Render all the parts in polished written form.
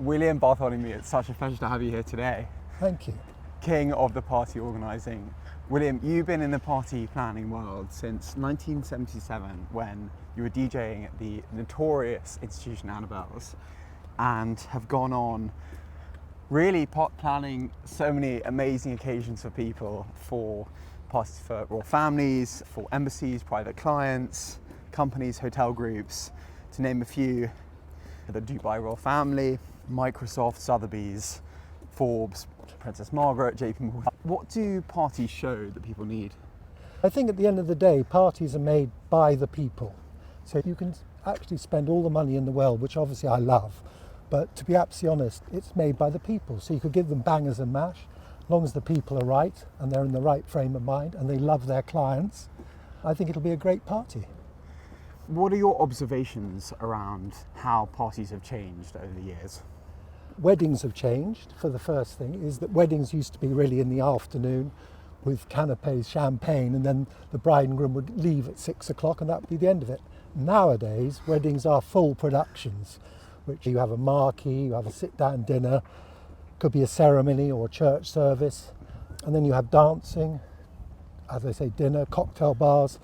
William Bartholomew, it's such a pleasure to have you here today. Thank you. King of the party organising. William, you've been in the party planning world since 1977 when you were DJing at the notorious institution Annabel's and have gone on really planning so many amazing occasions for people, for parties for royal families, for embassies, private clients, companies, hotel groups, to name a few. The Dubai Royal Family, Microsoft, Sotheby's, Forbes, Princess Margaret, JP Morgan. What do parties show that people need? I think at the end of the day, parties are made by the people. So you can actually spend all the money in the world, which obviously I love, but to be absolutely honest, it's made by the people. So you could give them bangers and mash, as long as the people are right and they're in the right frame of mind and they love their clients, I think it'll be a great party. What are your observations around how parties have changed over the years? Weddings have changed. For the first thing is that weddings used to be really in the afternoon with canapés, champagne, and then the bride and groom would leave at 6 o'clock and that would be the end of it. Nowadays, weddings are full productions, which you have a marquee, you have a sit-down dinner, could be a ceremony or a church service, and then you have dancing, as I say, dinner, cocktail bars,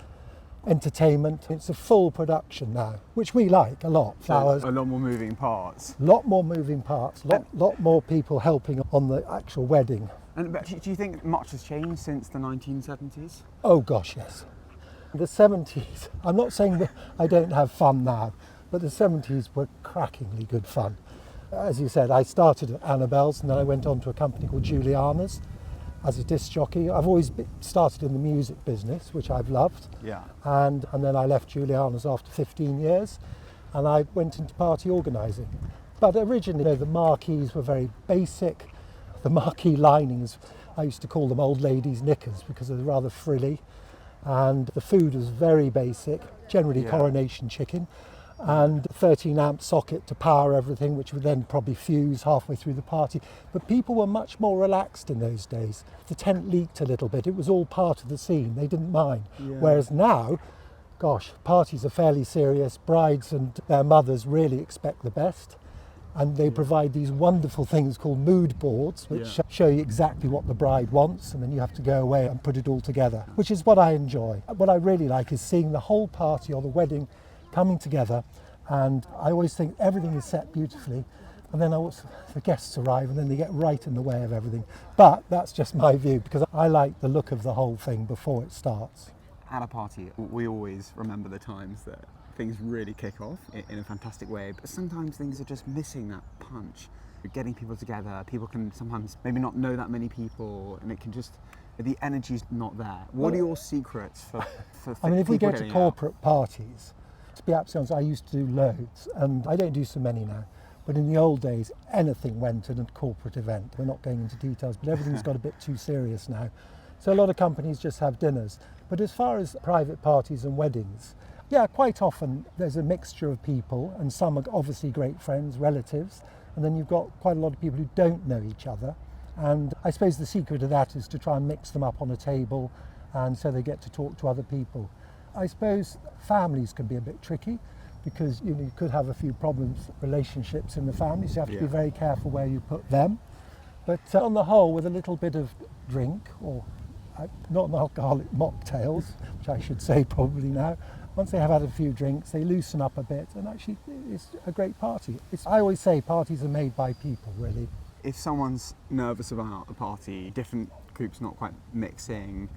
entertainment. It's a full production now, which we like a lot. Flowers. So a lot more moving parts. Lot more moving parts, lot more people helping on the actual wedding. And do you think much has changed since the 1970s? Oh gosh, yes. The 70s, I'm not saying that I don't have fun now, but the 70s were crackingly good fun. As you said, I started at Annabel's and then I went on to a company called Juliana's as a disc jockey. I've always started in the music business, which I've loved. Yeah. And then I left Juliana's after 15 years and I went into party organising. But originally, the marquees were very basic. The marquee linings, I used to call them old ladies' knickers because they're rather frilly. And the food was very basic, generally coronation chicken. And 13 amp socket to power everything, which would then probably fuse halfway through the party. But people were much more relaxed in those days. The tent leaked a little bit, it was all part of the scene, they didn't mind. Yeah. Whereas now, gosh, parties are fairly serious, brides and their mothers really expect the best. And they provide these wonderful things called mood boards, which show you exactly what the bride wants, and then you have to go away and put it all together, which is what I enjoy. What I really like is seeing the whole party or the wedding coming together, and I always think everything is set beautifully, and then the guests arrive and then they get right in the way of everything. But that's just my view, because I like the look of the whole thing before it starts. At a party, we always remember the times that things really kick off in a fantastic way, but sometimes things are just missing that punch. Getting people together, people can sometimes maybe not know that many people, and it can just, the energy's not there. What are your secrets for I mean, if we go to corporate out? Parties, to be absolutely honest, I used to do loads, and I don't do so many now. But in the old days, anything went at a corporate event. We're not going into details, but everything's got a bit too serious now. So a lot of companies just have dinners. But as far as private parties and weddings, yeah, quite often there's a mixture of people, and some are obviously great friends, relatives, and then you've got quite a lot of people who don't know each other. And I suppose the secret of that is to try and mix them up on a table, and so they get to talk to other people. I suppose families can be a bit tricky because you could have a few problems, relationships in the family, so you have to be very careful where you put them. But on the whole, with a little bit of drink, or not alcoholic mocktails, which I should say probably now, once they have had a few drinks, they loosen up a bit, and actually it's a great party. I always say parties are made by people, really. If someone's nervous about a party, different groups not quite mixing,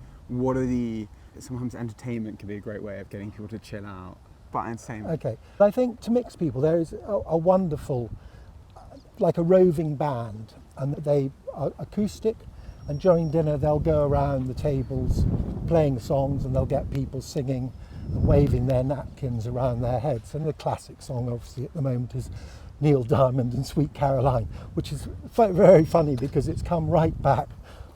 sometimes entertainment can be a great way of getting people to chill out, but entertainment. Okay, I think to mix people, there is a wonderful, like a roving band, and they are acoustic, and during dinner they'll go around the tables playing songs, and they'll get people singing and waving their napkins around their heads. And the classic song obviously at the moment is Neil Diamond and Sweet Caroline, which is very funny because it's come right back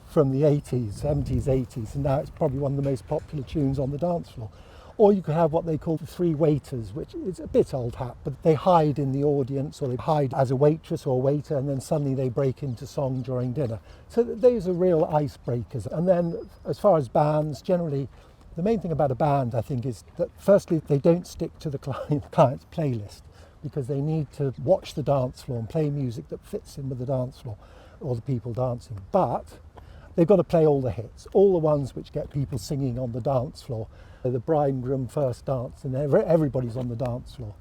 from the 80s, 70s, 80s, and now it's probably one of the most popular tunes on the dance floor. Or you could have what they call the three waiters, which is a bit old hat, but they hide in the audience, or they hide as a waitress or waiter, and then suddenly they break into song during dinner. So those are real icebreakers. And then as far as bands, generally, the main thing about a band, I think, is that firstly, they don't stick to the client's playlist, because they need to watch the dance floor and play music that fits in with the dance floor or the people dancing. But they've got to play all the hits, all the ones which get people singing on the dance floor. The bride and groom first dance, and everybody's on the dance floor.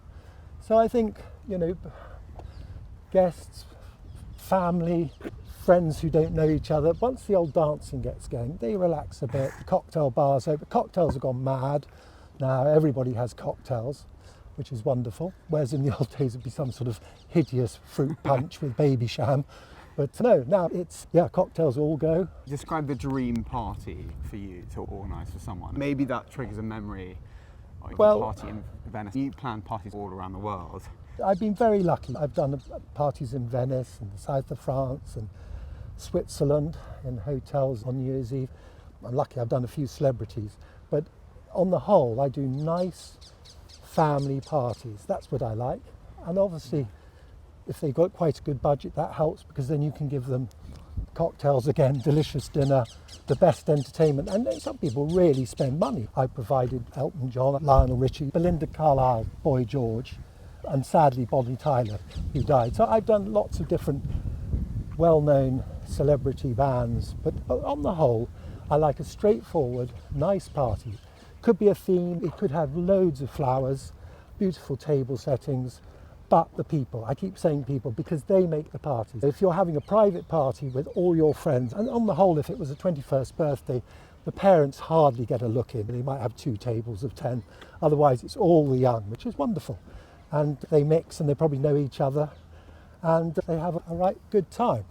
So I think, guests, family, friends who don't know each other, once the old dancing gets going, they relax a bit. The cocktail bars open. Cocktails have gone mad. Now everybody has cocktails, which is wonderful. Whereas in the old days it'd be some sort of hideous fruit punch with baby sham. But no, now it's, cocktails all go. Describe the dream party for you to organise for someone. Maybe that triggers a memory of a party in Venice. You plan parties all around the world. I've been very lucky. I've done parties in Venice and the south of France and Switzerland in hotels on New Year's Eve. I'm lucky I've done a few celebrities. But on the whole, I do nice family parties. That's what I like. And obviously, if they've got quite a good budget, that helps, because then you can give them cocktails again, delicious dinner, the best entertainment. And then some people really spend money. I provided Elton John, Lionel Richie, Belinda Carlisle, Boy George, and sadly Bonnie Tyler, who died. So I've done lots of different well-known celebrity bands, but on the whole, I like a straightforward, nice party. Could be a theme, it could have loads of flowers, beautiful table settings, but the people, I keep saying people, because they make the party. If you're having a private party with all your friends, and on the whole, if it was a 21st birthday, the parents hardly get a look in. They might have 2 tables of 10, otherwise it's all the young, which is wonderful. And they mix and they probably know each other, and they have a right good time.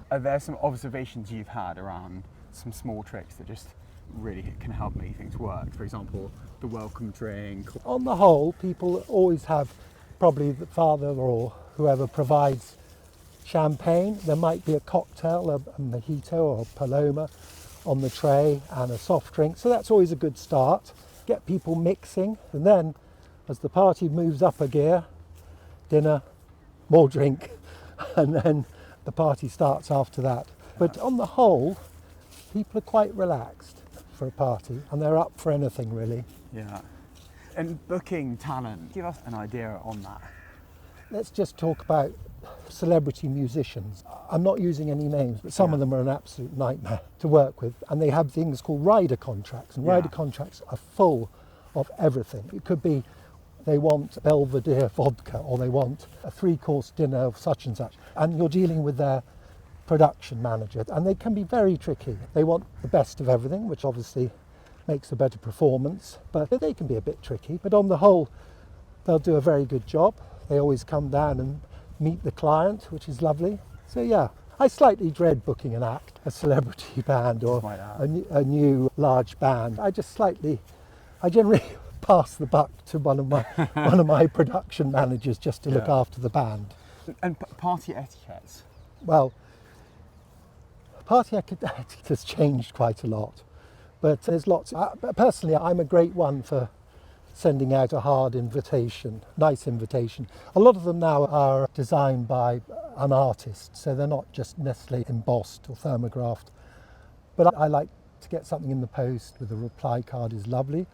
Are there some observations you've had around some small tricks that just really can help make things work? For example, the welcome drink. On the whole, people always have probably the father or whoever provides champagne. There might be a cocktail, a mojito or a paloma on the tray, and a soft drink. So that's always a good start. Get people mixing, and then as the party moves up a gear, dinner, more drink, and then the party starts after that. But on the whole, people are quite relaxed for a party, and they're up for anything really. Yeah. And booking talent, give us an idea on that. Let's just talk about celebrity musicians. I'm not using any names, but some of them are an absolute nightmare to work with, and they have things called rider contracts, and rider contracts are full of everything. It could be they want Belvedere vodka, or they want a 3-course dinner of such and such, and you're dealing with their production manager, and they can be very tricky. They want the best of everything, which obviously makes a better performance, but they can be a bit tricky. But on the whole, they'll do a very good job. They always come down and meet the client, which is lovely. So yeah, I slightly dread booking an act, a celebrity band or a new large band. I generally pass the buck to one of my production managers just to look after the band. And party etiquette? Well, party etiquette has changed quite a lot, but there's lots. Personally, I'm a great one for sending out a hard invitation, nice invitation. A lot of them now are designed by an artist, so they're not just necessarily embossed or thermographed. But I like to get something in the post with a reply card is lovely.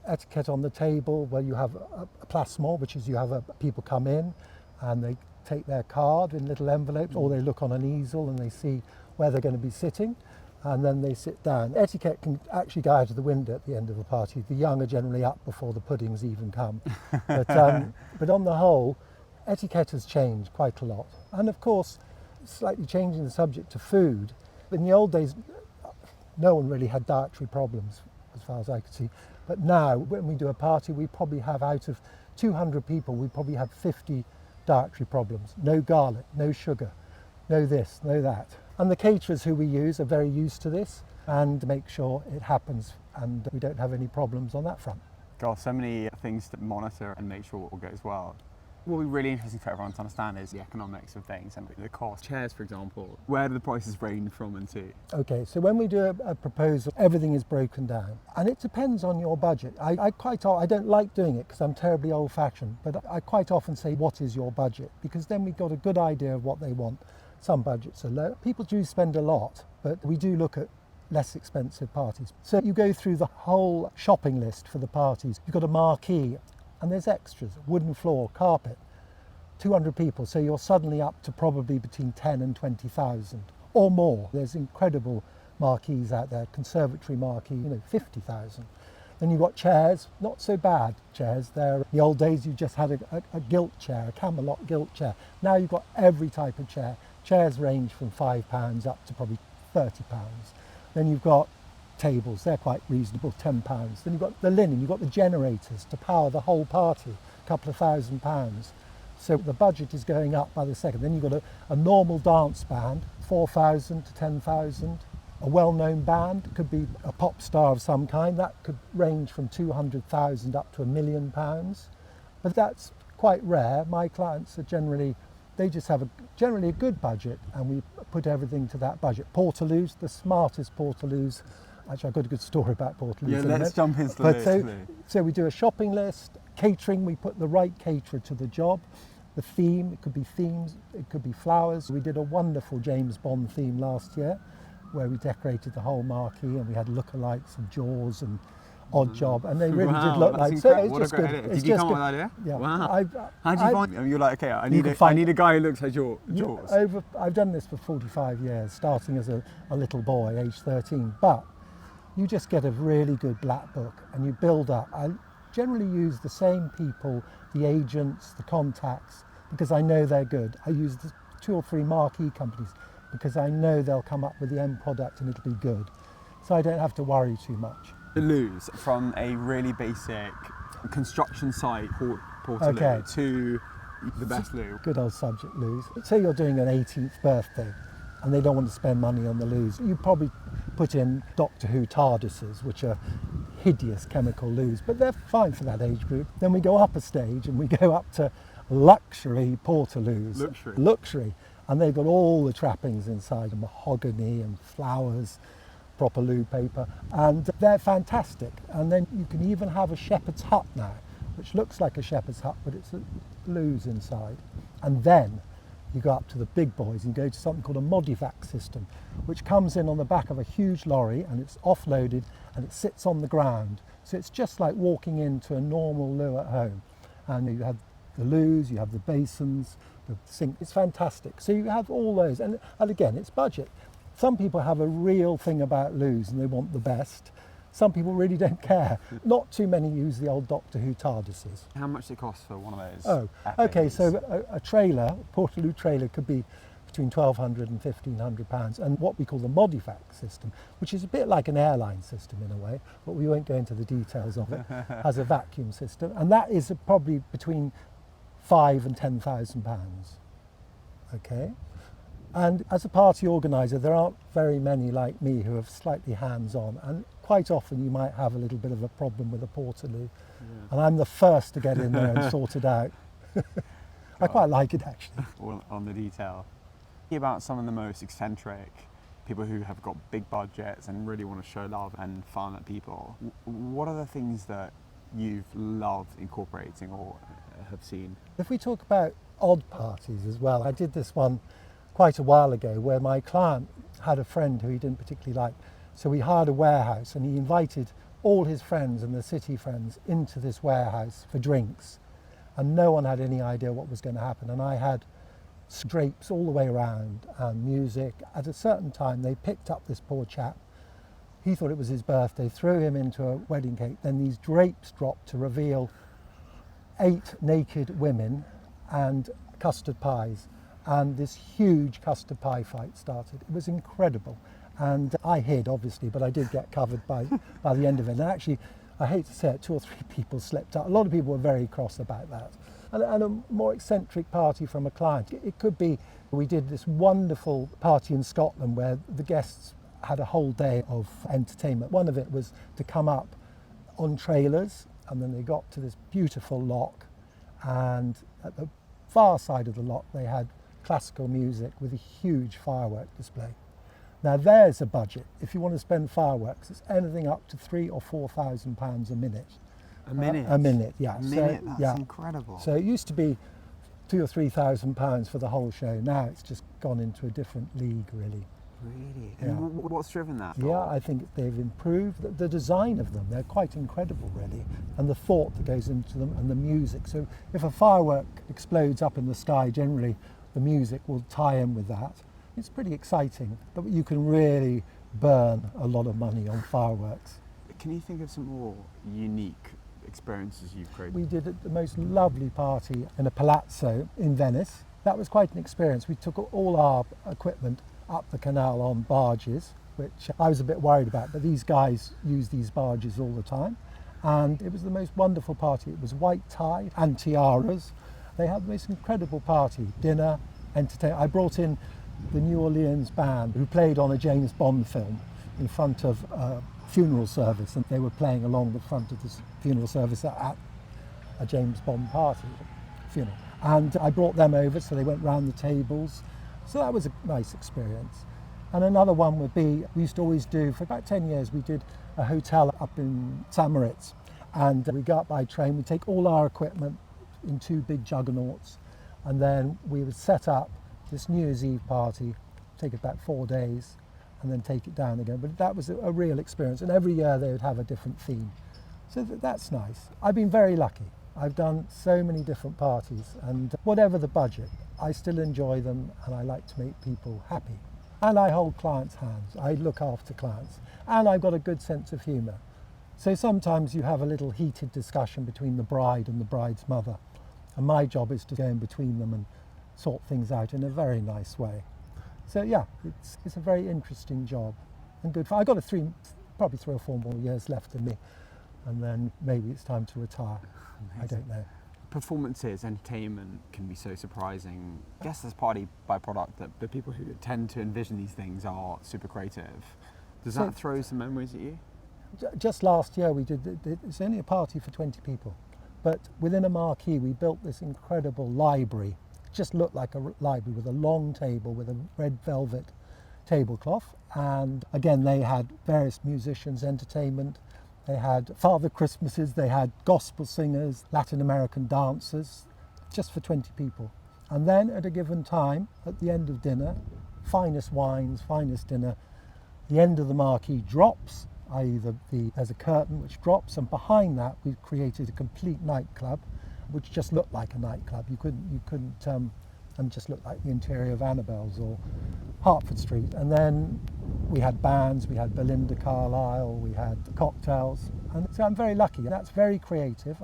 Etiquette on the table, where you have a plasmor, which is you have people come in and they take their card in little envelopes, or they look on an easel and they see where they're going to be sitting, and then they sit down. Etiquette can actually go out of the window at the end of a party. The young are generally up before the puddings even come. But on the whole, etiquette has changed quite a lot. And of course, slightly changing the subject to food. In the old days, no one really had dietary problems, as far as I could see. But now, when we do a party, we probably have, out of 200 people, we probably have 50 dietary problems. No garlic, no sugar, no this, no that. And the caterers who we use are very used to this and make sure it happens and we don't have any problems on that front. God, so many things to monitor and make sure all goes well. What will be really interesting for everyone to understand is the economics of things and the cost. Chairs, for example, where do the prices range from and to? Okay, so when we do a proposal, everything is broken down, and it depends on your budget. I don't like doing it because I'm terribly old-fashioned, but I quite often say, what is your budget? Because then we've got a good idea of what they want. Some budgets are low. People do spend a lot, but we do look at less expensive parties. So you go through the whole shopping list for the parties. You've got a marquee. and there's extras, wooden floor, carpet, 200 people, so you're suddenly up to probably between 10 and 20,000 or more. There's incredible marquees out there, conservatory marquee, 50,000. Then you've got chairs, not so bad chairs. There, the old days you just had a gilt chair, a Camelot gilt chair. Now you've got every type of chair. Chairs range from £5 up to probably £30. Then you've got tables, they're quite reasonable, £10. Then you've got the linen, you've got the generators to power the whole party, a couple of £1,000. So the budget is going up by the second. Then you've got a normal dance band, 4,000 to 10,000. A well-known band, could be a pop star of some kind, that could range from 200,000 up to £1 million. But that's quite rare. My clients are generally, they just have generally a good budget, and we put everything to that budget. Portaloos, the smartest Portaloos. Actually, I've got a good story about Portaloos. Yeah, let's jump into the list. So we do a shopping list, catering, we put the right caterer to the job. The theme, it could be themes, it could be flowers. We did a wonderful James Bond theme last year, where we decorated the whole marquee, and we had lookalikes of Jaws and Odd Job, and they really did look like. So it's just good. Did you come up with that idea? Yeah. Wow. How do you find them? You're like, okay, I need a guy who looks like Jaws. I've done this for 45 years, starting as a little boy, age 13. But you just get a really good black book, and you build up. I generally use the same people, the agents, the contacts, because I know they're good. I use the 2 or 3 marquee companies, because I know they'll come up with the end product and it'll be good. So I don't have to worry too much. The loos, from a really basic construction site portaloo to the best loo. Good old subject, loos. Say you're doing an 18th birthday and they don't want to spend money on the loos. You probably put in Doctor Who TARDISes, which are hideous chemical loos, but they're fine for that age group. Then we go up a stage and we go up to luxury portaloos. Luxury. And they've got all the trappings inside, mahogany and flowers, proper loo paper, and they're fantastic. And then you can even have a shepherd's hut now, which looks like a shepherd's hut, but it's a loos inside. And then you go up to the big boys and go to something called a modivac system, which comes in on the back of a huge lorry, and it's offloaded and it sits on the ground. So it's just like walking into a normal loo at home. And you have the loos, you have the basins, the sink. It's fantastic. So you have all those, and again, it's budget. Some people have a real thing about loos and they want the best. Some people really don't care. Not too many use the old Doctor Who TARDISes. How much does it cost for one of those? Oh, okay, so a trailer, a portaloo trailer, could be between £1,200 and £1,500, and what we call the modivac system, which is a bit like an airline system in a way, but we won't go into the details of it, has a vacuum system, and that is probably between £5,000 and £10,000. Okay, and as a party organiser, there aren't very many like me who are slightly hands-on, and quite often you might have a little bit of a problem with a portaloo, and I'm the first to get in there and sort it out. I quite like it actually. All on the detail. About some of the most eccentric people who have got big budgets and really want to show love and fun at people. What are the things that you've loved incorporating or have seen? If we talk about odd parties as well, I did this one quite a while ago where my client had a friend who he didn't particularly like. So we hired a warehouse and he invited all his friends and the city friends into this warehouse for drinks. And no one had any idea what was going to happen. And I had drapes all the way around and music. At a certain time, they picked up this poor chap. He thought it was his birthday, threw him into a wedding cake. Then these drapes dropped to reveal 8 naked women and custard pies. And this huge custard pie fight started. It was incredible. And I hid, obviously, but I did get covered by the end of it. And actually, I hate to say it, 2 or 3 people slept out. A lot of people were very cross about that. And a more eccentric party from a client. It could be, we did this wonderful party in Scotland where the guests had a whole day of entertainment. One of it was to come up on trailers, and then they got to this beautiful loch, and at the far side of the loch they had classical music with a huge firework display. Now there's a budget. If you want to spend fireworks, it's anything up to £3,000 or £4,000 a minute. A minute? A minute, yeah. A minute, that's incredible. So it used to be £2,000 or £3,000 for the whole show. Now it's just gone into a different league, really. Really? Yeah. And what's driven that? Yeah, I think they've improved the design of them. They're quite incredible, really, and the thought that goes into them and the music. So if a firework explodes up in the sky, generally the music will tie in with that. It's pretty exciting, but you can really burn a lot of money on fireworks. Can you think of some more unique experiences you've created? We did the most lovely party in a palazzo in Venice. That was quite an experience. We took all our equipment up the canal on barges, which I was a bit worried about, but these guys use these barges all the time. And it was the most wonderful party. It was white tie and tiaras. They had the most incredible party, dinner, entertainment. I brought in the New Orleans band who played on a James Bond film in front of a funeral service, and they were playing along the front of this funeral service at a James Bond party funeral. And I brought them over, so they went round the tables. So that was a nice experience. And another one would be, we used to always do, for about 10 years, we did a hotel up in St. Moritz. And we go up by train, we take all our equipment in 2 big juggernauts, and then we would set up this New Year's Eve party, take it about 4 days, and then take it down again. But that was a real experience, and every year they would have a different theme. So that's nice. I've been very lucky. I've done so many different parties, and whatever the budget, I still enjoy them, and I like to make people happy. And I hold clients' hands. I look after clients, and I've got a good sense of humour. So sometimes you have a little heated discussion between the bride and the bride's mother, and my job is to go in between them and sort things out in a very nice way. So yeah, it's a very interesting job and good. I've got probably 3 or 4 more years left in me, and then maybe it's time to retire. Amazing. I don't know. Performances, entertainment can be so surprising. I guess that's partly byproduct that the people who tend to envision these things are super creative. Does that throw some memories at you? Just last year we did, it's only a party for 20 people, but within a marquee we built this incredible library. It just looked like a library with a long table with a red velvet tablecloth, and again they had various musicians, entertainment. They had Father Christmases, they had gospel singers, Latin American dancers, just for 20 people. And then at a given time, at the end of dinner, finest wines, finest dinner, the end of the marquee drops, i.e. there's a curtain which drops, and behind that we've created a complete nightclub, which just looked like a nightclub. You couldn't and just looked like the interior of Annabel's or Hertford Street. And then we had bands, we had Belinda Carlisle, we had cocktails. And so I'm very lucky. That's very creative.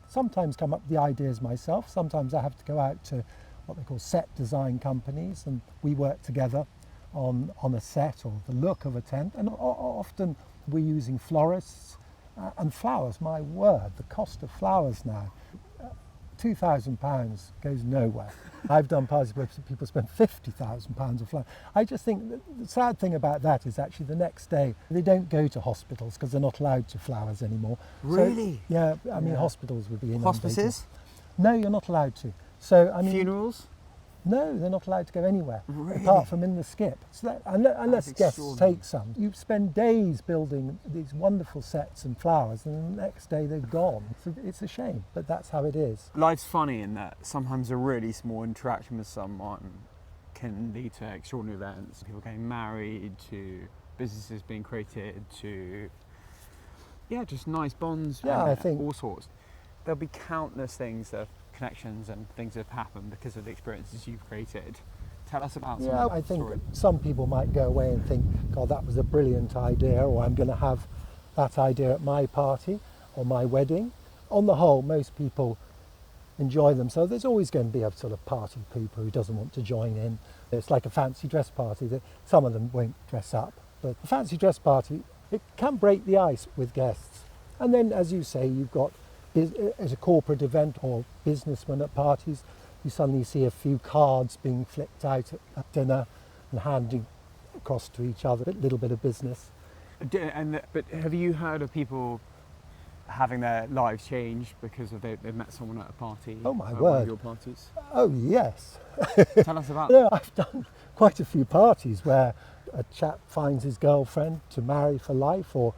Sometimes come up with the ideas myself. Sometimes I have to go out to what they call set design companies, and we work together on a set or the look of a tent. And often we're using florists and flowers. My word, the cost of flowers now. £2,000 goes nowhere. I've done parties where people spend £50,000 on flowers. I just think the sad thing about that is actually the next day they don't go to hospitals because they're not allowed to flowers anymore. Really? So, yeah, I mean hospitals would be inundated. Hospices? No, you're not allowed to. So I mean, funerals? No, they're not allowed to go anywhere Really? apart from in the skip. So unless guests extraordinary. take some. You spend days building these wonderful sets and flowers, and the next day they're gone. It's a shame, but that's how it is. Life's funny in that sometimes a really small interaction with someone can lead to extraordinary events. People getting married, to businesses being created, to just nice bonds. Yeah, I think all sorts. There'll be countless things that connections and things that have happened because of the experiences you've created. Tell us about some Yeah, of I the think story. some people might go away and think, God, that was a brilliant idea, or I'm going to have that idea at my party or my wedding. On the whole, most people enjoy them. So there's always going to be a sort of party pooper who doesn't want to join in. It's like a fancy dress party that some of them won't dress up. But a fancy dress party, it can break the ice with guests. And then, as you say, you've got, as a corporate event or businessmen at parties, you suddenly see a few cards being flicked out at dinner and handing across to each other, a little bit of business. But have you heard of people having their lives changed because of they've met someone at a party? Oh my at one word. of your parties? Oh yes. Tell us about No, I've done quite a few parties where a chap finds his girlfriend to marry for life, or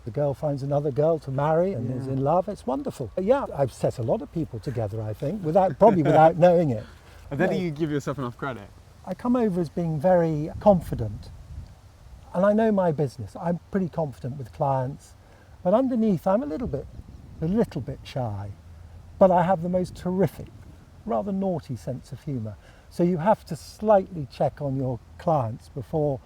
the girl finds another girl to marry and is in love. It's wonderful. Yeah, I've set a lot of people together, I think, probably without knowing it. I don't think you give yourself enough credit. I come over as being very confident, and I know my business. I'm pretty confident with clients, but underneath I'm a little bit shy, but I have the most terrific, rather naughty sense of humour. So you have to slightly check on your clients before,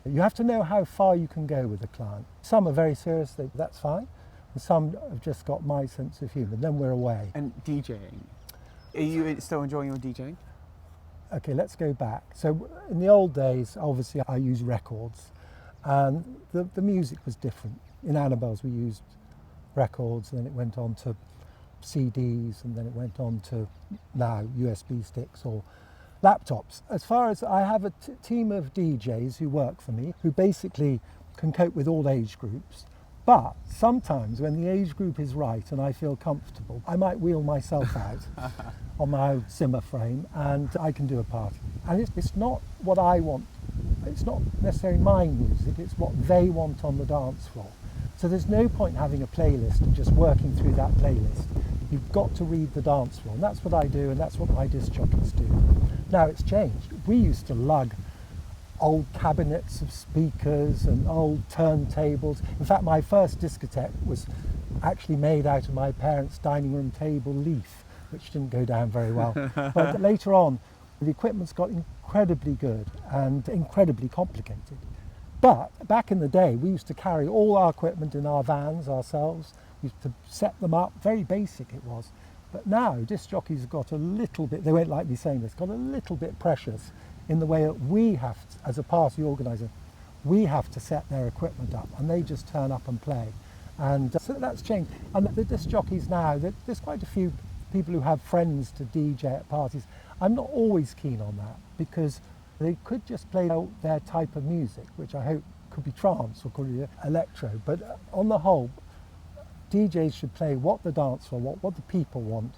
you have to know how far you can go with a client. Some are very serious, that's fine, and some have just got my sense of humour, then we're away. And DJing, are you still enjoying your DJing? Okay, let's go back. So in the old days, obviously I used records, and the music was different. In Annabel's we used records, and then it went on to CDs, and then it went on to now USB sticks or laptops. As far as I have a team of DJs who work for me, who basically can cope with all age groups, but sometimes when the age group is right and I feel comfortable, I might wheel myself out on my own Zimmer frame and I can do a party. And it's not what I want, it's not necessarily my music, it's what they want on the dance floor. So there's no point having a playlist and just working through that playlist. You've got to read the dance floor, and that's what I do, and that's what my disc jockeys do. Now it's changed. We used to lug old cabinets of speakers and old turntables. In fact, my first discotheque was actually made out of my parents' dining room table leaf, which didn't go down very well. But later on, the equipment's got incredibly good and incredibly complicated. But back in the day, we used to carry all our equipment in our vans ourselves. We used to set them up, very basic it was. But now, disc jockeys have got a little bit, they won't like me saying this, got a little bit precious in the way that we have, as a party organiser, we have to set their equipment up and they just turn up and play. And so that's changed. And the disc jockeys now, there's quite a few people who have friends to DJ at parties. I'm not always keen on that because they could just play their type of music, which I hope could be trance or could be electro. But on the whole, DJs should play what the dance floor, what the people want.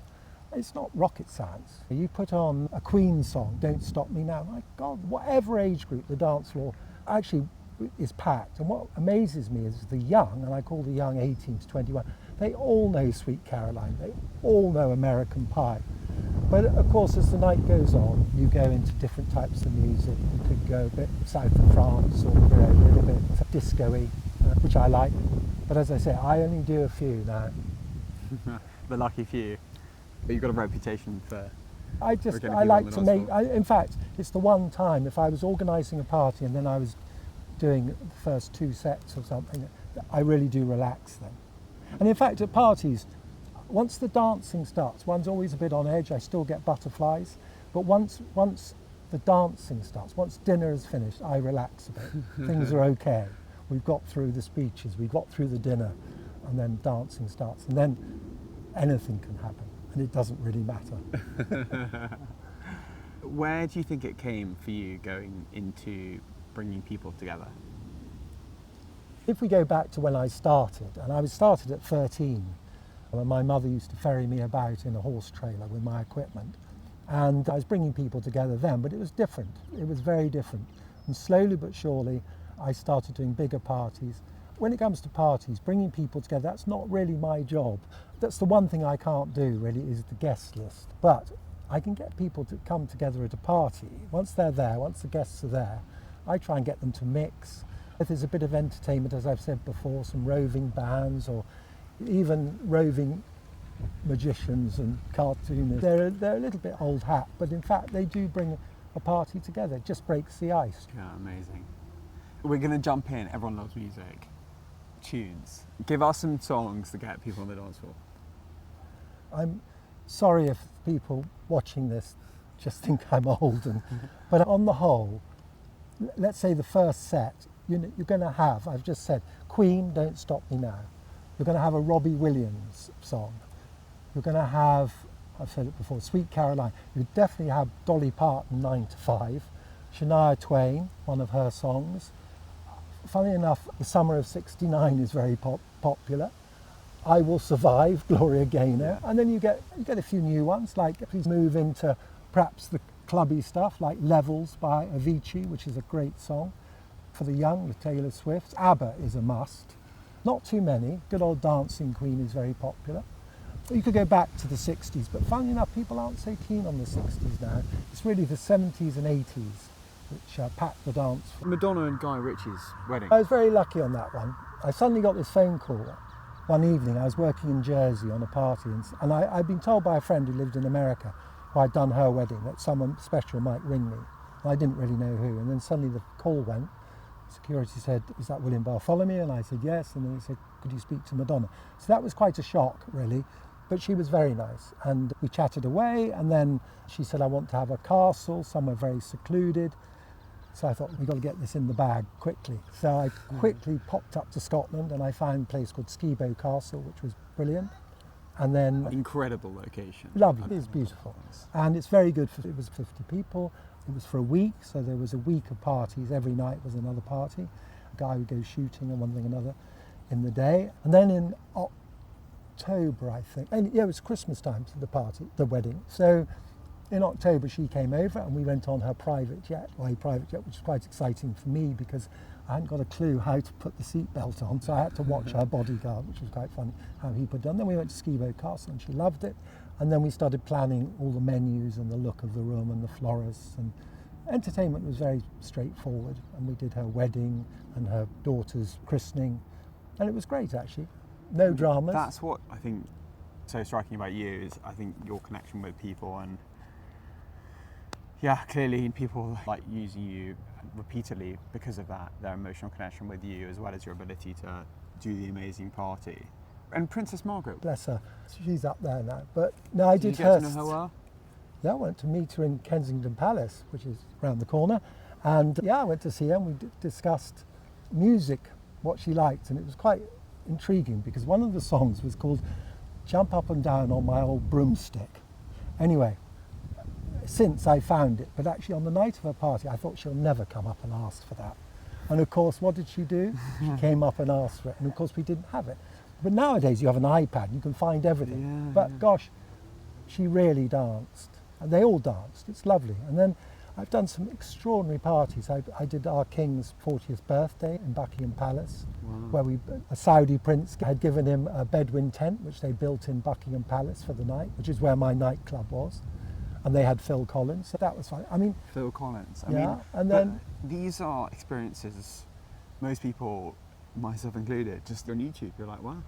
It's not rocket science. You put on a Queen song, Don't Stop Me Now, my God, whatever age group, the dance floor actually is packed. And what amazes me is the young, and I call the young 18 to 21, they all know Sweet Caroline, they all know American Pie. But of course, as the night goes on, you go into different types of music. You could go a bit south of France or a little bit disco-y, which I like. But as I say, I only do a few now. The lucky few. But you've got a reputation for... I like to make... in fact, it's the one time, if I was organising a party and then I was doing the first two sets or something, I really do relax then. And in fact, at parties, once the dancing starts, one's always a bit on edge, I still get butterflies, but once the dancing starts, once dinner is finished, I relax a bit. Things are okay. We've got through the speeches, we've got through the dinner, and then dancing starts, and then anything can happen, and it doesn't really matter. Where do you think it came for you going into bringing people together? If we go back to when I started, and I started at 13, when my mother used to ferry me about in a horse trailer with my equipment, and I was bringing people together then, but it was different. It was very different, and slowly but surely I started doing bigger parties. When it comes to parties, bringing people together, that's not really my job. That's the one thing I can't do really, is the guest list. But I can get people to come together at a party. Once they're there, once the guests are there, I try and get them to mix. If there's a bit of entertainment, as I've said before, some roving bands or even roving magicians and cartoonists, they're a little bit old hat, but in fact they do bring a party together. It just breaks the ice. Yeah, amazing. We're going to jump in. Everyone loves music. Tunes. Give us some songs to get people on the dance floor. I'm sorry if people watching this just think I'm old, but on the whole, let's say the first set, you're going to have, I've just said, Queen, Don't Stop Me Now. You're going to have a Robbie Williams song. You're going to have, I've said it before, Sweet Caroline. You definitely have Dolly Parton, 9 to 5. Shania Twain, one of her songs. Funny enough, The Summer of '69 is very popular. I Will Survive, Gloria Gaynor. And then you get a few new ones, like please move into perhaps the clubby stuff, like Levels by Avicii, which is a great song. For the young, with Taylor Swift. ABBA is a must. Not too many. Good old Dancing Queen is very popular. You could go back to the 60s, but funnily enough, people aren't so keen on the 60s now. It's really the 70s and 80s which packed the dance floor. Madonna and Guy Ritchie's wedding. I was very lucky on that one. I suddenly got this phone call one evening. I was working in Jersey on a party, and I'd been told by a friend who lived in America, who I'd done her wedding, that someone special might ring me. And I didn't really know who. And then suddenly the call went. Security said, "Is that William Bartholomew?" And I said, "Yes." And then he said, "Could you speak to Madonna?" So that was quite a shock, really. But she was very nice. And we chatted away. And then she said, "I want to have a castle, somewhere very secluded." So I thought, we've got to get this in the bag quickly. So I quickly popped up to Scotland and I found a place called Skibo Castle, which was brilliant. And then... Incredible location. Lovely, it's beautiful. And it's very good for, it was 50 people. It was for a week, so there was a week of parties. Every night was another party. A guy would go shooting and one thing another in the day. And then in October, I think, and yeah, it was Christmas time for the party, the wedding. So in October, she came over and we went on her private jet, which was quite exciting for me because I hadn't got a clue how to put the seatbelt on, so I had to watch her bodyguard, which was quite funny, how he put it on. Then we went to Skibo Castle and she loved it. And then we started planning all the menus and the look of the room and the florists. And entertainment was very straightforward. And we did her wedding and her daughter's christening. And it was great, actually. No dramas. That's what I think so striking about you is I think your connection with people, and yeah, clearly people like using you repeatedly because of that, their emotional connection with you, as well as your ability to do the amazing party. And Princess Margaret. Bless her. She's up there now. But no, I did you her. Get to know her well? Yeah, I went to meet her in Kensington Palace, which is around the corner. And yeah, I went to see her and we discussed music, what she liked. And it was quite intriguing because one of the songs was called Jump Up and Down on My Old Broomstick. Anyway, since I found it, but actually on the night of her party, I thought she'll never come up and ask for that. And of course, what did she do? She came up and asked for it. And of course, we didn't have it. But nowadays you have an iPad, you can find everything. Yeah, but gosh, she really danced. And they all danced, it's lovely. And then I've done some extraordinary parties. I did our King's 40th birthday in Buckingham Palace, where a Saudi prince had given him a Bedouin tent, which they built in Buckingham Palace for the night, which is where my nightclub was. And they had Phil Collins, so that was fun. I mean, Phil Collins. I yeah, mean, and then these are experiences most people, myself included, just on YouTube, you're like, wow.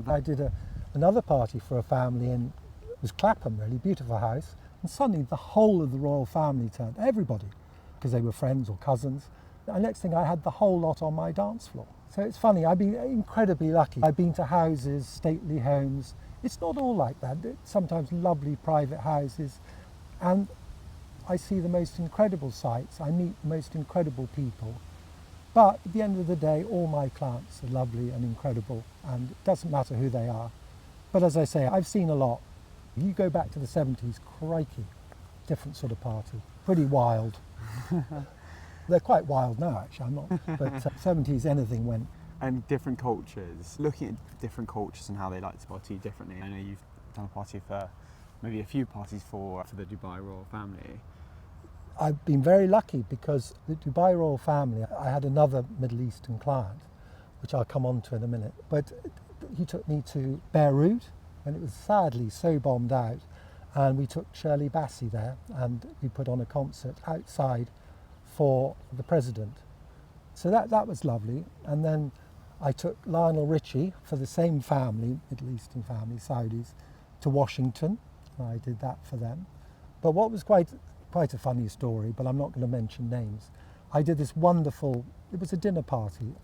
I did another party for a family in, it was Clapham really, beautiful house, and suddenly the whole of the royal family turned, everybody, because they were friends or cousins. And next thing I had the whole lot on my dance floor. So it's funny, I've been incredibly lucky. I've been to houses, stately homes. It's not all like that, it's sometimes lovely private houses, and I see the most incredible sights, I meet the most incredible people. But at the end of the day, all my clients are lovely and incredible, and it doesn't matter who they are. But as I say, I've seen a lot. If you go back to the 70s, crikey, different sort of party, pretty wild. They're quite wild now, actually, I'm not, but 70s, anything went. And different cultures, looking at different cultures and how they like to party differently. I know you've done a party for, maybe a few parties for the Dubai royal family. I've been very lucky because the Dubai royal family, I had another Middle Eastern client, which I'll come on to in a minute, but he took me to Beirut and it was sadly so bombed out, and we took Shirley Bassey there and we put on a concert outside for the president. So that was lovely. And then I took Lionel Richie for the same family, Middle Eastern family, Saudis, to Washington, and I did that for them. But what was quite a funny story, but I'm not going to mention names. I did this wonderful, it was a dinner party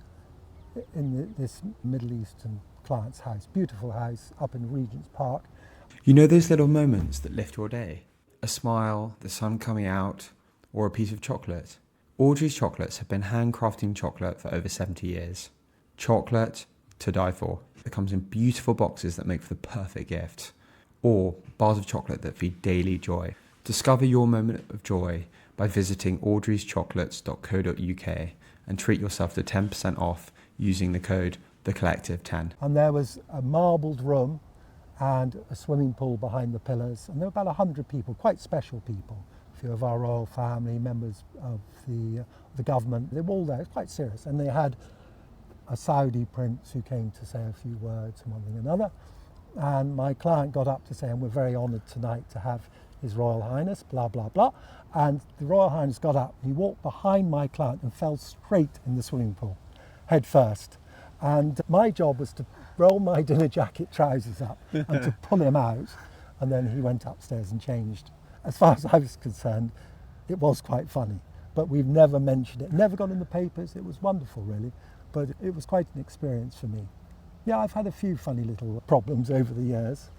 in this Middle Eastern client's house, beautiful house up in Regent's Park. You know those little moments that lift your day? A smile, the sun coming out, or a piece of chocolate? Audrey's Chocolates have been handcrafting chocolate for over 70 years. Chocolate to die for. It comes in beautiful boxes that make for the perfect gift, or bars of chocolate that feed daily joy. Discover your moment of joy by visiting audreyschocolates.co.uk and treat yourself to 10% off using the code THECOLLECTIVE10. And there was a marbled room and a swimming pool behind the pillars, and there were about 100 people, quite special people. A few of our royal family, members of the government, they were all there. It was quite serious. And they had a Saudi prince who came to say a few words and one thing and another. and my client got up to say, and we're very honoured tonight to have His Royal Highness, blah, blah, blah. And the Royal Highness got up, he walked behind my client and fell straight in the swimming pool, head first. And my job was to roll my dinner jacket trousers up and to pull him out. And then he went upstairs and changed. As far as I was concerned, it was quite funny. But we've never mentioned it, never got in the papers. It was wonderful, really. But it was quite an experience for me. Yeah, I've had a few funny little problems over the years.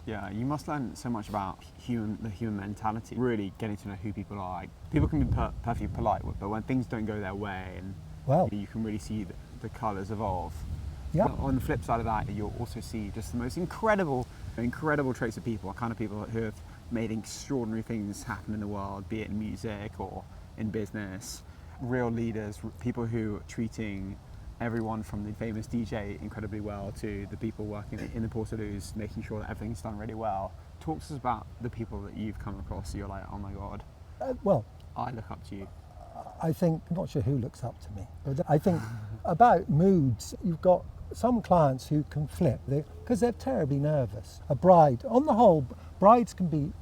Yeah, you must learn so much about the human mentality, really getting to know who people are. Like, people can be perfectly polite, but when things don't go their way, and Well, you can really see the colours evolve. yeah. But on the flip side of that, you'll also see just the most incredible traits of people, kind of people who have made extraordinary things happen in the world, be it in music or in business. Real leaders, people who are treating everyone from the famous DJ incredibly well to the people working in the Portaloos, making sure that everything's done really well. Talk to us about the people that you've come across, so you're like, oh my God, Well, I look up to you. I think, I'm not sure who looks up to me, but I think about moods, you've got some clients who can flip because they're terribly nervous. A bride, on the whole, brides can be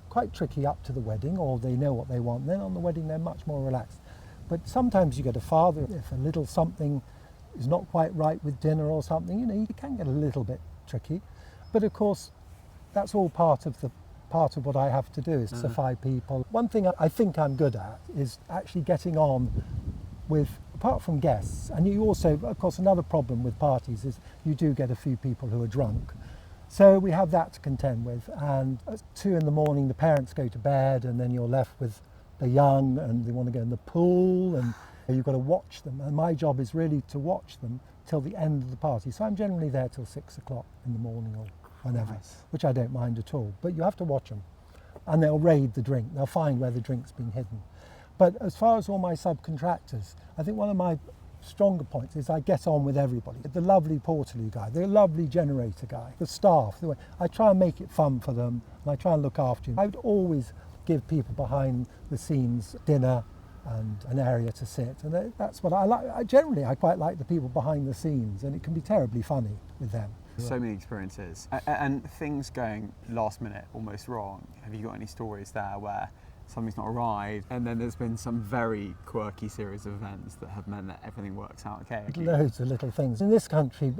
quite tricky up to the wedding, or they know what they want. Then on the wedding, they're much more relaxed. But sometimes you get a father, if a little something is not quite right with dinner or something, you can get a little bit tricky. But of course, that's all part of what I have to do is to 5 people. One thing I think I'm good at is actually getting on with, apart from guests, and you also, of course, another problem with parties is you do get a few people who are drunk. So we have that to contend with, and at 2 a.m, the parents go to bed, and then you're left with the young, and they want to go in the pool, and you've got to watch them. And my job is really to watch them till the end of the party. So I'm generally there till 6 o'clock in the morning or whenever, which I don't mind at all. But you have to watch them, and they'll raid the drink. They'll find where the drink's been hidden. But as far as all my subcontractors, I think one of my stronger points is I get on with everybody. The lovely Portaloo guy, the lovely generator guy, the staff. I try and make it fun for them, and I try and look after them. I would always give people behind the scenes dinner and an area to sit, and that's what I like. I quite like the people behind the scenes, and it can be terribly funny with them. So many experiences and things going last minute almost wrong. Have you got any stories there where something's not arrived and then there's been some very quirky series of events that have meant that everything works out okay? Loads of little things. In this country,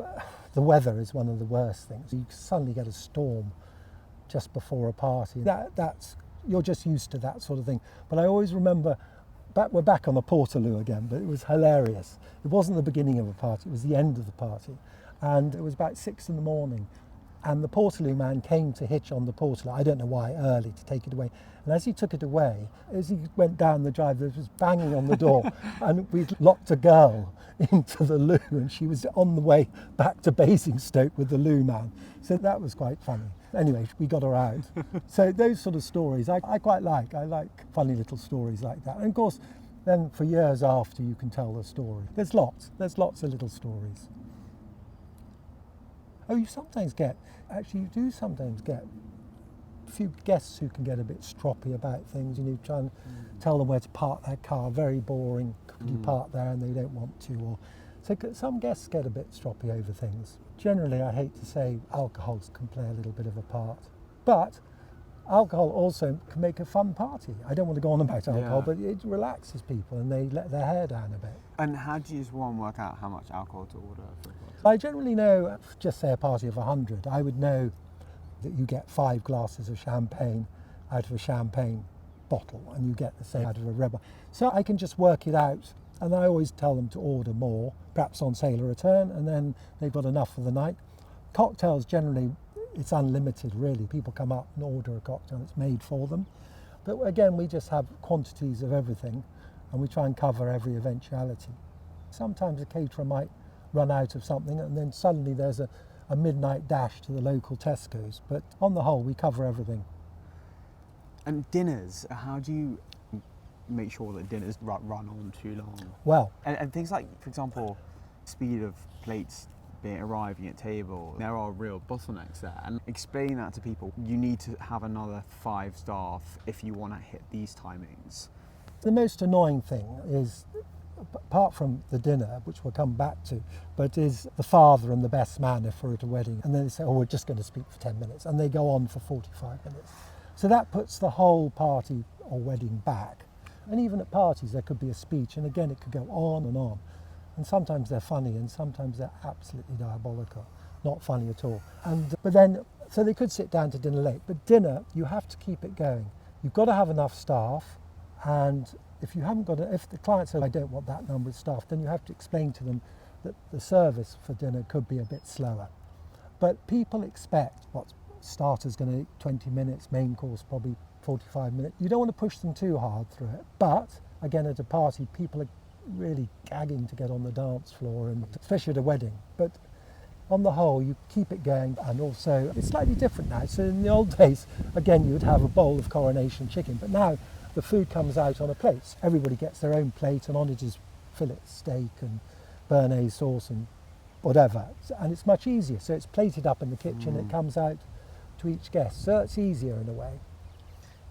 the weather is one of the worst things. You suddenly get a storm just before a party. That's you're just used to that sort of thing. But I always remember, we're back on the Portaloo again, but it was hilarious. It wasn't the beginning of a party, it was the end of the party. And it was about 6 a.m, and the Portaloo man came to hitch on the Portaloo, I don't know why, early, to take it away. And as he took it away, as he went down the drive, there was banging on the door, and we'd locked a girl into the loo, and she was on the way back to Basingstoke with the loo man. So that was quite funny. Anyway, we got her out. So those sort of stories I quite like. I like funny little stories like that. And of course, then for years after, you can tell the story. There's lots of little stories. Oh, you do sometimes get a few guests who can get a bit stroppy about things. You need to try and tell them where to park their car. Very boring. Could you park there? And they don't want to. So some guests get a bit stroppy over things. Generally, I hate to say alcohol can play a little bit of a part. But alcohol also can make a fun party. I don't want to go on about alcohol, but it relaxes people and they let their hair down a bit. And how do you work out how much alcohol to order for a party? I generally know, just say a party of 100, I would know that you get 5 glasses of champagne out of a champagne bottle, and you get the same out of a red. So I can just work it out, and I always tell them to order more, perhaps on sale or return, and then they've got enough for the night. Cocktails, generally, it's unlimited, really. People come up and order a cocktail, it's made for them. But again, we just have quantities of everything, and we try and cover every eventuality. Sometimes a caterer might run out of something, and then suddenly there's a midnight dash to the local Tesco's. But on the whole, we cover everything. And dinners, how do you make sure that dinners run on too long? Well, and things like, for example, speed of plates arriving at table, there are real bottlenecks there. And explaining that to people, you need to have another 5 staff if you want to hit these timings. the most annoying thing is apart from the dinner, which we'll come back to, but is the father and the best man if we're at a wedding. And then they say, oh, we're just going to speak for 10 minutes. And they go on for 45 minutes. So that puts the whole party or wedding back. And even at parties, there could be a speech. And again, it could go on and on. And sometimes they're funny and sometimes they're absolutely diabolical. Not funny at all. But then, so they could sit down to dinner late. But dinner, you have to keep it going. You've got to have enough staff. And if you haven't got if the client says, I don't want that number of staff, then you have to explain to them that the service for dinner could be a bit slower. But people expect starter's going to take 20 minutes, main course probably 45 minutes. You don't want to push them too hard through it. But again, at a party, people are really gagging to get on the dance floor, and especially at a wedding. But on the whole, you keep it going, and also it's slightly different now. So in the old days, again, you would have a bowl of coronation chicken, but now the food comes out on a plate. Everybody gets their own plate, and on it is fillet steak and béarnaise sauce and whatever. And it's much easier. So it's plated up in the kitchen, it comes out to each guest. So it's easier in a way.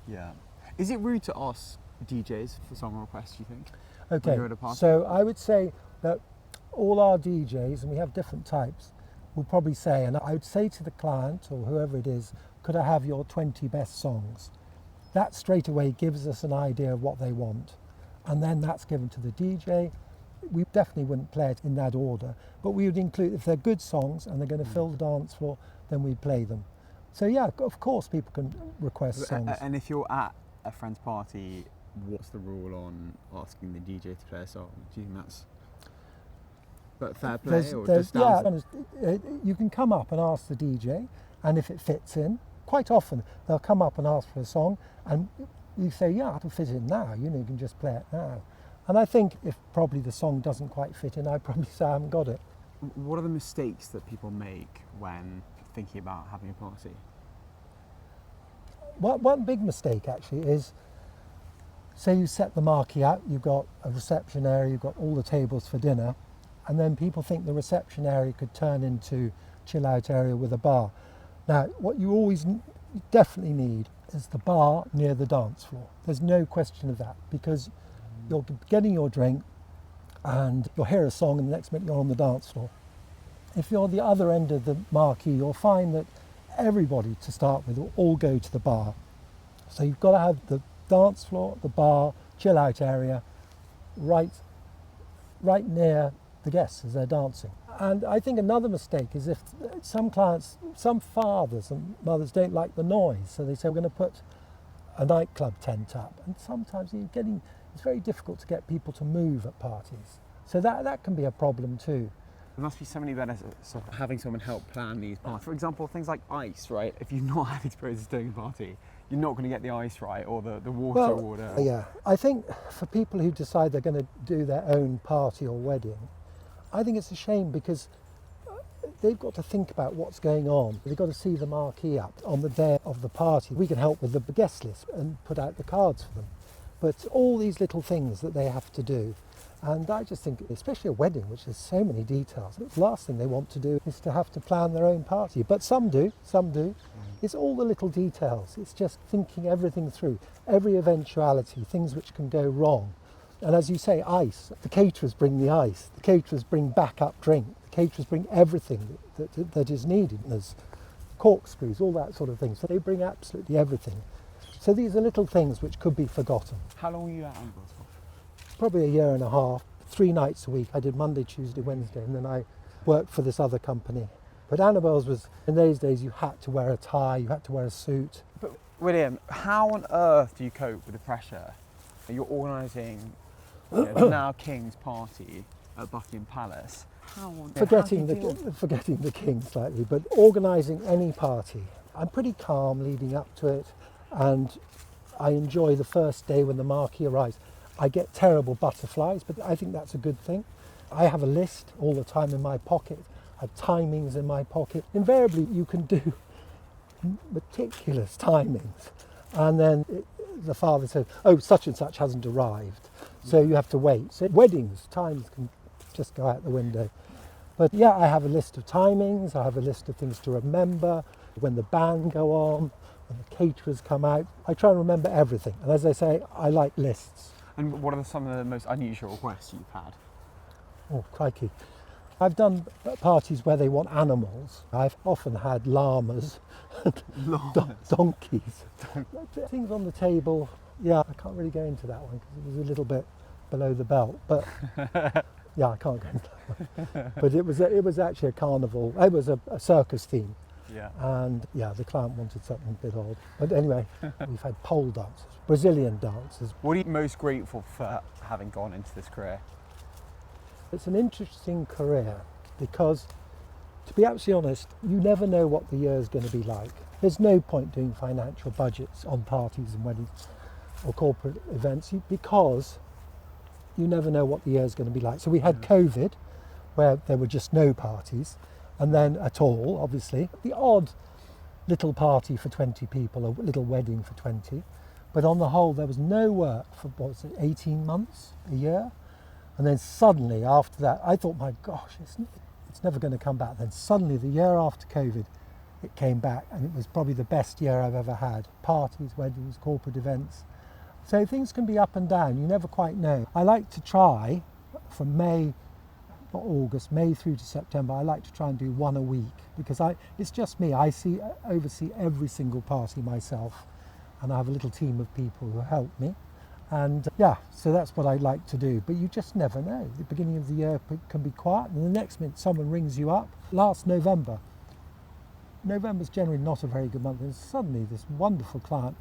Yeah. Is it rude to ask DJs for song requests, do you think? Okay, when you're at a party? so I would say that all our DJs, and we have different types, will probably say, and I would say to the client or whoever it is, could I have your 20 best songs? That straight away gives us an idea of what they want. And then that's given to the DJ. We definitely wouldn't play it in that order, but we would include, if they're good songs and they're going to fill the dance floor, then we'd play them. So yeah, of course people can request songs. And if you're at a friend's party, what's the rule on asking the DJ to play a song? Do you think that's fair play just stands? Yeah, you can come up and ask the DJ, and if it fits in, quite often they'll come up and ask for a song, and you say, yeah, it'll fit in now, you can just play it now. And I think if probably the song doesn't quite fit in, I'd probably say I haven't got it. What are the mistakes that people make when thinking about having a party? One big mistake actually is, say you set the marquee out, you've got a reception area, you've got all the tables for dinner, and then people think the reception area could turn into chill out area with a bar. Now, what you always definitely need is the bar near the dance floor. There's no question of that, because you're getting your drink and you'll hear a song and the next minute you're on the dance floor. If you're the other end of the marquee, you'll find that everybody to start with will all go to the bar. So you've got to have the dance floor, the bar, chill out area right near the guests as they're dancing. And I think another mistake is if some clients, some fathers and mothers don't like the noise, so they say we're going to put a nightclub tent up, and sometimes it's very difficult to get people to move at parties. So that can be a problem too. There must be so many benefits of having someone help plan these parties. For example, things like ice, right? If you've not had experience doing a party, you're not going to get the ice right, or the water order. Yeah, I think for people who decide they're going to do their own party or wedding, I think it's a shame, because they've got to think about what's going on. They've got to see the marquee up on the day of the party. We can help with the guest list and put out the cards for them. But all these little things that they have to do, and I just think, especially a wedding, which has so many details, the last thing they want to do is to have to plan their own party. But some do. It's all the little details. It's just thinking everything through, every eventuality, things which can go wrong. And as you say, ice, the caterers bring the ice, the caterers bring backup drink, the caterers bring everything that is needed. There's corkscrews, all that sort of thing. So they bring absolutely everything. So these are little things which could be forgotten. How long were you at Annabel's for? Probably a year and a half, 3 nights a week. I did Monday, Tuesday, Wednesday, and then I worked for this other company. But Annabel's was, in those days, you had to wear a tie, you had to wear a suit. But William, how on earth do you cope with the pressure that you're organising the now King's party at Buckingham Palace? Forgetting the King slightly, but organising any party, I'm pretty calm leading up to it, and I enjoy the first day when the marquee arrives. I get terrible butterflies, but I think that's a good thing. I have a list all the time in my pocket. I have timings in my pocket. Invariably, you can do meticulous timings. And then the father says, oh, such and such hasn't arrived. So you have to wait. So weddings, times can just go out the window. But yeah, I have a list of timings. I have a list of things to remember. When the band go on, when the caterers come out. I try and remember everything. And as I say, I like lists. And what are some of the most unusual requests you've had? Oh, crikey. I've done parties where they want animals. I've often had llamas, donkeys, things on the table. Yeah, I can't really go into that one because it was a little bit below the belt. But yeah, I can't go into that one. But it was actually a carnival. It was a circus theme. Yeah. And yeah, the client wanted something a bit odd. But anyway, we've had pole dancers, Brazilian dancers. What are you most grateful for having gone into this career? It's an interesting career because, to be absolutely honest, you never know what the year is going to be like. There's no point doing financial budgets on parties and weddings or corporate events because you never know what the year is going to be like. So we had COVID, where there were just no parties, and then at all, obviously, the odd little party for 20 people, a little wedding for 20. But on the whole, there was no work for, 18 months, a year? And then suddenly, after that, I thought, my gosh, it's never going to come back. Then suddenly, the year after COVID, it came back, and it was probably the best year I've ever had. Parties, weddings, corporate events. So things can be up and down, you never quite know. I like to try, from May, not August, May through to September, I like to try and do one a week, because it's just me. I oversee every single party myself, and I have a little team of people who help me. And yeah, so that's what I like to do. But you just never know. The beginning of the year can be quiet, and the next minute someone rings you up. Last November's generally not a very good month, and suddenly this wonderful client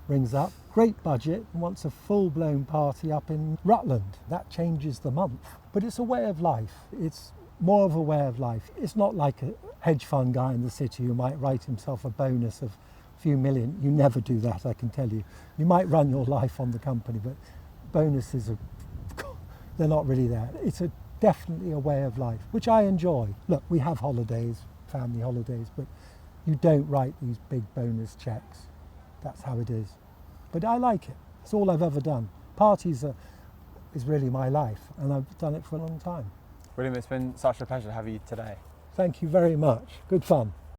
rings up, great budget, and wants a full-blown party up in Rutland. That changes the month. But it's a way of life. It's more of a way of life. It's not like a hedge fund guy in the city who might write himself a bonus of few million. You never do that, I can tell you. You might run your life on the company, but bonuses they're not really there. It's definitely a way of life, which I enjoy. Look, we have holidays, family holidays, but you don't write these big bonus checks. That's how it is. But I like it. It's all I've ever done. Parties is really my life, and I've done it for a long time. William, it's been such a pleasure to have you today. Thank you very much. Good fun.